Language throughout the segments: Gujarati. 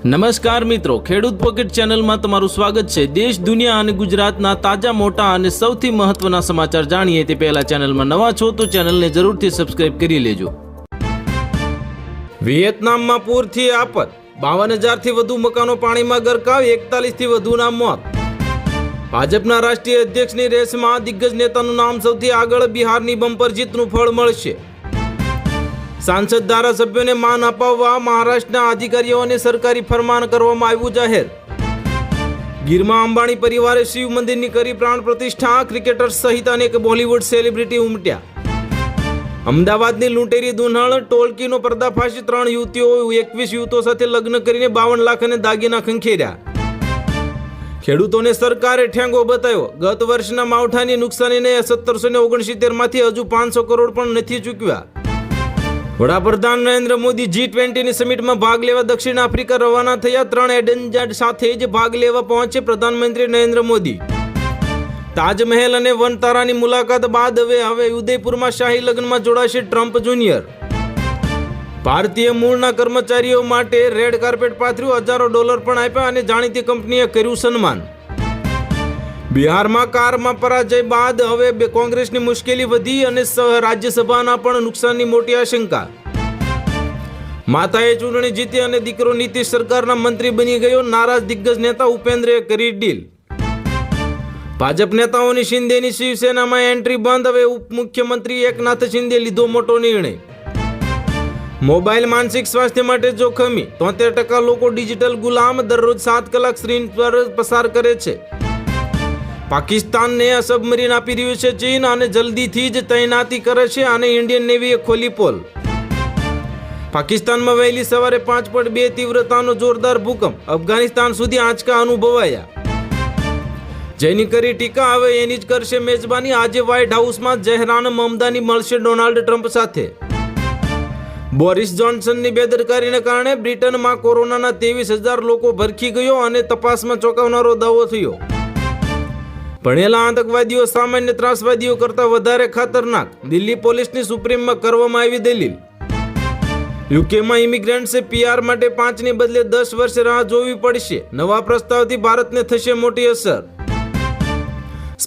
નમસ્કાર મિત્રો, ખેડૂત પોકેટ ચેનલમાં તમારું સ્વાગત છે। દેશ, દુનિયા અને ગુજરાતના તાજા, મોટા અને સૌથી મહત્વના સમાચાર જાણીએ તે પહેલા ચેનલમાં નવા છો તો ચેનલને જરૂરથી સબસ્ક્રાઇબ કરી લેજો। વિયેતનામમાં પૂરથી આફત, 52,000થી વધુ મકાનો પાણીમાં ગરકાવ, 41થી વધુના મોત। ભાજપના રાષ્ટ્રીય અધ્યક્ષની રેસમાં દિગ્ગજ નેતાનું નામ સૌથી આગળ, બિહારની બમ્પર જીતનું ફળ મળશે। सांसद धारासभ्यों ने मान अपाववा महाराष्ट्र अधिकारीओं ने सरकारी फरमान करवामां आव्युं जाहेर। गीर में अंबाणी परिवारे शिव मंदिर की करी प्राण प्रतिष्ठा, क्रिकेटर सहित अनेक बॉलीवुड सेलिब्रिटी उमट्या। अमदावादनी लूंटेरी दुन्हाळ टोळकीनो पर्दाफाश, 3 युवतीओ 21 युवतो साथे लग्न करीने 52 लाख અને દાગીના ખંખેર્યા। ખેડૂતોને સરકારે ઠેંગો બતાવ્યો। ગત વર્ષના માવઠાની નુકસાનીને 1769 માંથી હજુ 500 કરોડ પણ નથી ચૂકવ્યા। વડાપ્રધાન નરેન્દ્ર મોદી G20ની સમિટમાં ભાગ લેવા દક્ષિણ આફ્રિકા રવાના થયા। 3 એજન્ડા સાથે જ ભાગ લેવા પહોંચે પ્રધાનમંત્રી નરેન્દ્ર મોદી। તાજમહેલ અને વનતારાની મુલાકાત બાદ હવે ઉદયપુરમાં શાહી લગ્નમાં જોડાશે ટ્રમ્પ જુનિયર। ભારતીય મૂળના કર્મચારીઓ માટે રેડ કાર્પેટ પાથર્યું, હજારો ડોલર પણ આપ્યા અને જાણીતી કંપનીએ કર્યું સન્માન। બિહારમાં કારમાં પરાજય બાદ હવે કોંગ્રેસની મુશ્કેલી વધી અને રાજ્યસભાના પણ નુકસાનની મોટી આશંકા। માતાએ ચૂંટણી જીતી અને દીકરો નીતિશ સરકારના મંત્રી બની ગયો। નારાજ દિગ્ગજ નેતા ઉપેન્દ્રે કરી ડીલ। ભાજપ નેતાઓની શિંદેની શિવસેનામાં એન્ટ્રી બંધ, હવે ઉપમુખ્યમંત્રી એકનાથ શિંદે લીધો મોટો નિર્ણય। મોબાઈલ માનસિક સ્વાસ્થ્ય માટે જોખમી, 73% લોકો ડિજિટલ ગુલામ, દરરોજ 7 કલાક સ્ક્રીન પર પસાર કરે છે। પાકિસ્તાનને સબમરીન આપી રહ્યું છે ચીન અને જલ્દીથી જ તૈનાતી કરે છે અને ઇન્ડિયન નેવીએ ખોલી પોલ। પાકિસ્તાનમાં વહેલી સવારે 5.2 તીવ્રતાનો જોરદાર ભૂકંપ, અફઘાનિસ્તાન સુધી આંચકા અનુભવાયા। જેની કરી ટીકા, હવે એની જ કરશે મેજબાની। આજે વ્હાઇટ હાઉસમાં જહેરાન મમદાની મળશે ડોનાલ્ડ ટ્રમ્પ સાથે। બોરિસ જોન્સનની બેદરકારીને કારણે બ્રિટનમાં કોરોનાના 23,000 લોકો ભરખી ગયો અને તપાસમાં ચોંકાવનારો દાવો થયો। ભણેલા આતંકવાદીઓ સામાન્ય ત્રાસવાદીઓ કરતા વધારે ખતરનાક, દિલ્હી પોલીસની સુપ્રીમમાં કરવામાં આવી દલીલ। યુકેમાં ઇમિગ્રન્ટ્સે PR માટે 5ની બદલે 10 વર્ષ રાહ જોવી પડશે। નવા પ્રસ્તાવથી ભારતને થશે મોટી અસર।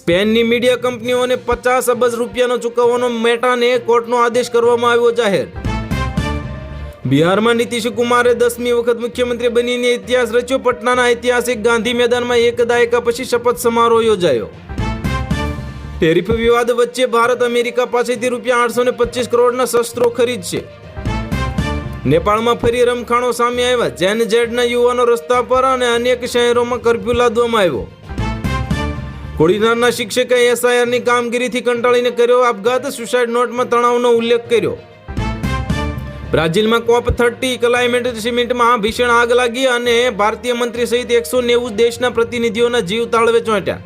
સ્પેનની મીડિયા કંપનીઓને 50 અબજ રૂપિયાનો ચૂકવવાનો મેટાને કોર્ટનો આદેશ કરવામાં આવ્યો જાહેર। બિહારમાં નીતિશ કુમારે 10મી વખત મુખ્યમંત્રી બનીને ઇતિહાસ રચ્યો। પટનાના ઐતિહાસિક ગાંધી મેદાનમાં 1 દાયકા પછી શપથ સમારોહ યોજાયો। ટેરિફ વિવાદ વચ્ચે ભારત અમેરિકા પાસેથી ₹825 કરોડના શસ્ત્રો ખરીદશે। નેપાળમાં ફરી રમખાણો સામે આવ્યા। જેનઝેડના યુવાનો રસ્તા પર અને અનેક શહેરોમાં કર્ફ્યુ લાદવામાં આવ્યો। કોડીનારના શિક્ષકે SIRની કામગીરીથી કંટાળીને કર્યો આપઘાત, સુસાઇડ નોટમાં તણાવનો ઉલ્લેખ કર્યો। બ્રાઝિલમાં COP30 ક્લાઇમેટ સમિટમાં ભીષણ આગ લાગી અને ભારતીય મંત્રી સહિત 190 દેશના પ્રતિનિધિઓના જીવ તાળવે ચોંટ્યા।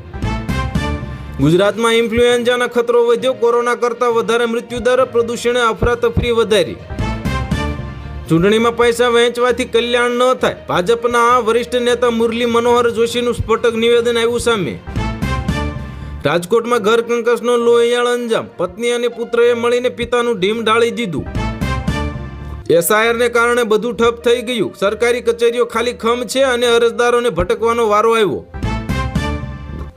ગુજરાતમાં ઇન્ફ્લુએન્ઝાનો ખતરો વધ્યો, કોરોના કરતા વધારે મૃત્યુદર, પ્રદૂષણે અફરાતફરી વધારી। ચૂંટણીમાં પૈસા વહેંચવાથી કલ્યાણ ન થાય, ભાજપના વરિષ્ઠ નેતા મુરલી મનોહર જોશીનું સ્ફોટક નિવેદન આવ્યું સામે। રાજકોટમાં ઘર કંકાસનો લોહિયાળ અંજામ, પત્ની અને પુત્રએ મળીને પિતાનું ઢીમ ઢાળી દીધું। SIRને કારણે બધું ઠપ થઈ ગયું, સરકારી કચેરીઓ ખાલી ખમ છે અને અરજદારોને ભટકવાનો વારો આવ્યો।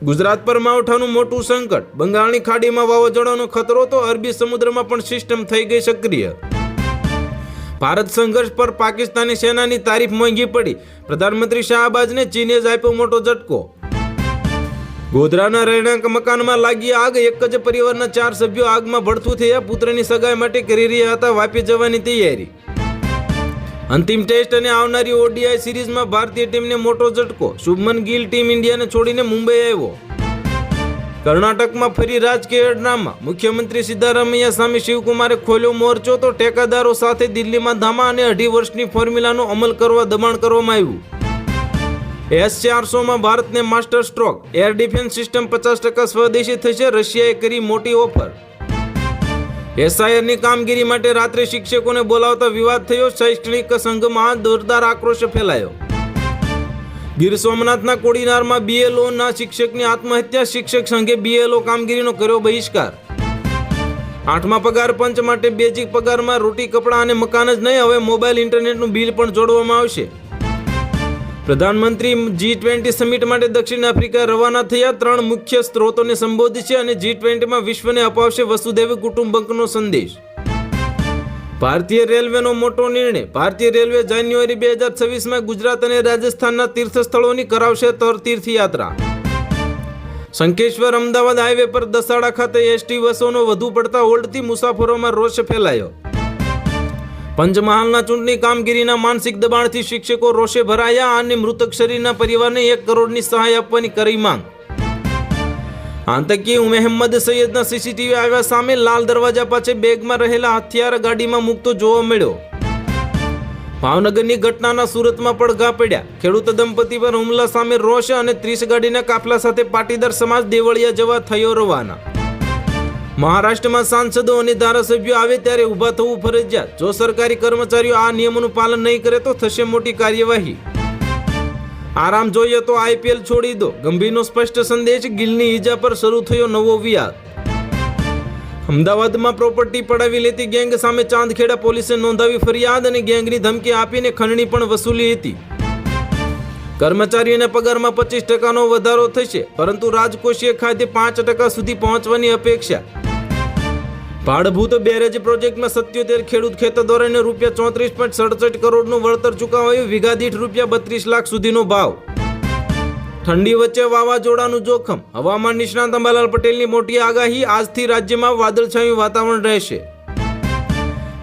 ગુજરાત પર માવઠાનું મોટું સંકટ, બંગાળની ખાડીમાં વાવાઝોડાનો ખતરો તો અરબી સમુદ્રમાં પણ સિસ્ટમ થઈ ગઈ સક્રિય। ભારત સંઘર્ષ પર પાકિસ્તાની સેનાની તારીફ મોંઘી પડી, પ્રધાનમંત્રી શાહબાજને ચીને જ આપ્યો મોટો ઝટકો। ગોધરાના રહેણાંક મકાનમાં લાગી આગ, એક જ પરિવારના 4 સભ્યો આગમાં ભડથું થયા। પુત્રની સગાઈ માટે કરી રહ્યા હતા વાપી જવાની તૈયારી। અંતિમ ટેસ્ટ અને આવનારી ODI સિરીઝમાં ભારતીય ટીમને મોટો ઝટકો, શુભમન ગિલ ટીમ ઇન્ડિયાને છોડીને મુંબઈ આવ્યો। કર્ણાટકમાં ફરી રાજકીય ડ્રામા, મુખ્યમંત્રી સિદ્ધારામૈયા સામે શિવકુમારે ખોલ્યો મોરચો તો ટેકાદારો સાથે દિલ્હીમાં ધામા અને 2.5 વર્ષની ફોર્મ્યુલાનો અમલ કરવા દબાણ કરવામાં આવ્યું। S-400માં ભારતને master stroke, air defence system 50% સ્વદેશી થશે, રશિયાએ કરી મોટી ઓફર। SIRની કામગીરી માટે રાત્રે શિક્ષકોને બોલાવતા વિવાદ થયો, શૈક્ષણિક સંઘમાં જોરદાર આક્રોશ ફેલાયો। ગીર સોમનાથના કોડીનારમાં BLOના શિક્ષકની આત્મહત્યા, શિક્ષક સંઘે BLO કામગીરીનો કર્યો બહિષ્કાર। 8મા પગાર પંચ માટે બેઝિક પગારમાં રોટી, કપડાં અને મકાન જ નહીં, હવે મોબાઈલ ઇન્ટરનેટનું બિલ પણ જોડવામાં આવશે। પ્રધાનમંત્રી G20 સમિટ માટે દક્ષિણ આફ્રિકા રવાના થયા. 3 મુખ્ય સ્ત્રોતોને સંબોધશે અને G20માં વિશ્વને અપાવશે વસુધૈવ કુટુંબકમનો સંદેશ. ભારતીય રેલવેનો મોટો નિર્ણય. ભારતીય રેલવે જાન્યુઆરી 2026માં ગુજરાત અને રાજસ્થાનના તીર્થ સ્થળોની કરાવશે તીર્થયાત્રા. શંખેશ્વર અમદાવાદ હાઈવે પર દસાડા ખાતે એસટી બસોનો વધુ પડતા હોલ્ડથી મુસાફરોમાં રોષ ફેલાયો. પંચમહાલના ચૂંટણી કામગીરીના માનસિક દબાણથી શિક્ષકો રોષે ભરાયા અને મૃતક શરીરના પરિવારને 1 કરોડની સહાય આપવાની કરી માંગ. આતંકી મહેમદ સૈયદના સીસીટીવી આવ્યા સામે. લાલ દરવાજા પાસે બેગમાં રહેલા હથિયાર ગાડીમાં મૂકતો જોવા મળ્યો. ભાવનગરની ઘટનાના સુરતમાં પડઘા પડ્યા. ખેડૂત દંપતી પર હુમલા સામે રોષ અને 30 ગાડીના કાફલા સાથે પાટીદાર સમાજ દેવળિયા જવા થયો રવાના. મહારાષ્ટ્રમાં સાંસદો અને ધારાસભ્યો આવે ત્યારે ઊભા થવું ફરજિયાત. જો સરકારી કર્મચારીઓ આ નિયમોનું પાલન નહીં કરે તો થશે મોટી કાર્યવાહી. આરામ જોઈએ તો IPL છોડી દો. ગંભીરનો સ્પષ્ટ સંદેશ. ગિલની ઈજા પર શરૂ થયો નવો વિવાદ. અમદાવાદમાં પ્રોપર્ટી પડાવી લેતી ગેંગ સામે ચાંદખેડા પોલીસે નોંધાવી ફરિયાદ અને ગેંગની ધમકી આપીને ખંડણી પણ વસૂલી હતી. કર્મચારીઓના પગારમાં 25% વધારો થશે, પરંતુ રાજકોષીય ખાતે 5% સુધી પહોંચવાની અપેક્ષા. ભાડભૂત બેરેજ પ્રોજેક્ટમાં 77 ખેડૂત ખેતરદારોને ₹34.67 કરોડનું વળતર ચૂકવાયું. વીઘા દીઠ ₹32 લાખ સુધીનો ભાવ. ઠંડી વચ્ચે વાવાઝોડાનું જોખમ. હવામાન નિષ્ણાત અંબાલાલ પટેલની મોટી આગાહી. આજથી રાજ્યમાં વાદળછાયું વાતાવરણ રહેશે.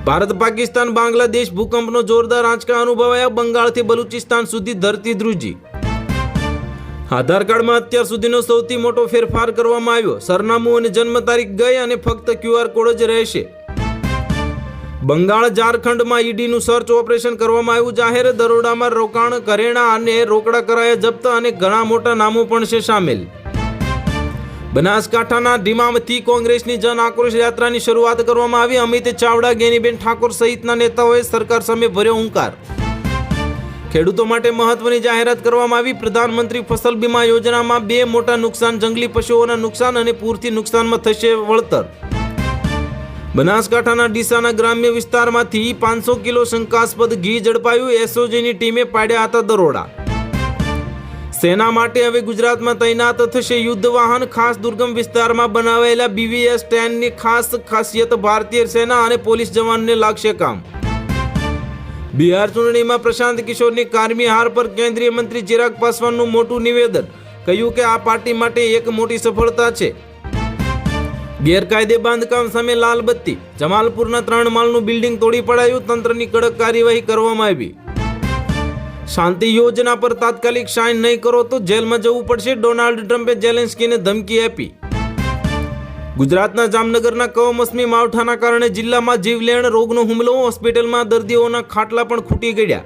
ભારત પાકિસ્તાન બાંગ્લાદેશ ભૂકંપનો જોરદાર આંચકા અનુભવાયા. બંગાળથી બલુચિસ્તાન સુધી ધરતી ધ્રુજી. આધાર કાર્ડમાં અત્યાર સુધીનો સૌથી મોટો ફેરફાર કરવામાં આવ્યો. સરનામું અને જન્મ તારીખ ગઈ અને ફક્ત QR કોડ જ રહેશે. બંગાળ ઝારખંડમાં ઈડીનું સર્ચ ઓપરેશન કરવામાં આવ્યું જાહેર. દરોડામાં રોકાણ, ઘરેણાં અને રોકડા કરાયા જપ્ત અને ઘણા મોટા નામો પણ છે સામેલ. બનાસકાંઠાના ડીમામથી કોંગ્રેસની જન આક્રોશ યાત્રાની શરૂઆત કરવામાં આવી. અમિત ચાવડા, ગેનીબેન ઠાકોર સહિતના નેતાઓએ સરકાર સામે ભર્યો હુંકાર. ખેડૂતો માટે મહત્વની જાહેરાત કરવામાં આવી. પ્રધાનમંત્રી ફસલ બીમા યોજનામાં 2 મોટા નુકસાન. જંગલી પશુઓના નુકસાન અને પૂરથી નુકસાનમાં થશે વળતર. બનાસકાંઠાના ડીસાના ગ્રામ્ય વિસ્તારમાંથી 500 કિલો શંકાસ્પદ ઘી ઝડપાયું. SOGની ટીમે પાડ્યા હતા દરોડા. સેના માટે હવે ગુજરાતમાં તૈનાત થશે યુદ્ધ વાહન. ખાસ દુર્ગમ વિસ્તારમાં બનાવાયેલા BVS-10ની ખાસ ખાસિયત. ભારતીય સેના અને પોલીસ જવાનને લાગશે કામ. બિહાર ચૂંટણીમાં પ્રશાંત કિશોરની કારમી હાર પર કેન્દ્રીય મંત્રી ચિરાગ પાસવાનનું મોટું નિવેદન. કહ્યું કે આ પાર્ટી માટે એક મોટી સફળતા છે. ગેરકાયદે બાંધકામ સામે લાલ બત્તી. જમાલપુરના 3 માળનું બિલ્ડિંગ તોડી પડાયું. તંત્રની કડક કાર્યવાહી કરવામાં આવી. શાંતિ યોજના પર તાત્કાલિક સાઇન નહીં કરો તો જેલમાં જવું પડશે. ડોનાલ્ડ ટ્રમ્પે ઝેલેન્સ્કીને ધમકી આપી. ગુજરાતના જામનગરના કમોસમી માવઠાના કારણે જિલ્લામાં જીવલેણ રોગનો હુમલો. હોસ્પિટલમાં દર્દીઓના ખાટલા પણ ખૂટી ગયા.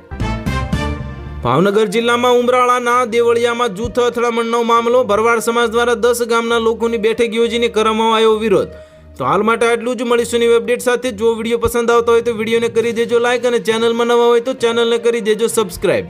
ભાવનગર જિલ્લામાં ઉમરાળાના દેવળિયામાં જૂથ અથડામણનો મામલો. ભરવાડ સમાજ દ્વારા 10 ગામના લોકોની બેઠક યોજીને કરવામાં આવ્યો વિરોધ. તો હાલ માટે આટલું જ. મળીશું નવી અપડેટ સાથે. જો વિડીયો પસંદ આવતો હોય તો વિડીયોને કરી દેજો લાઈક અને ચેનલમાં નવા હોય તો ચેનલને કરી દેજો સબસ્ક્રાઈબ.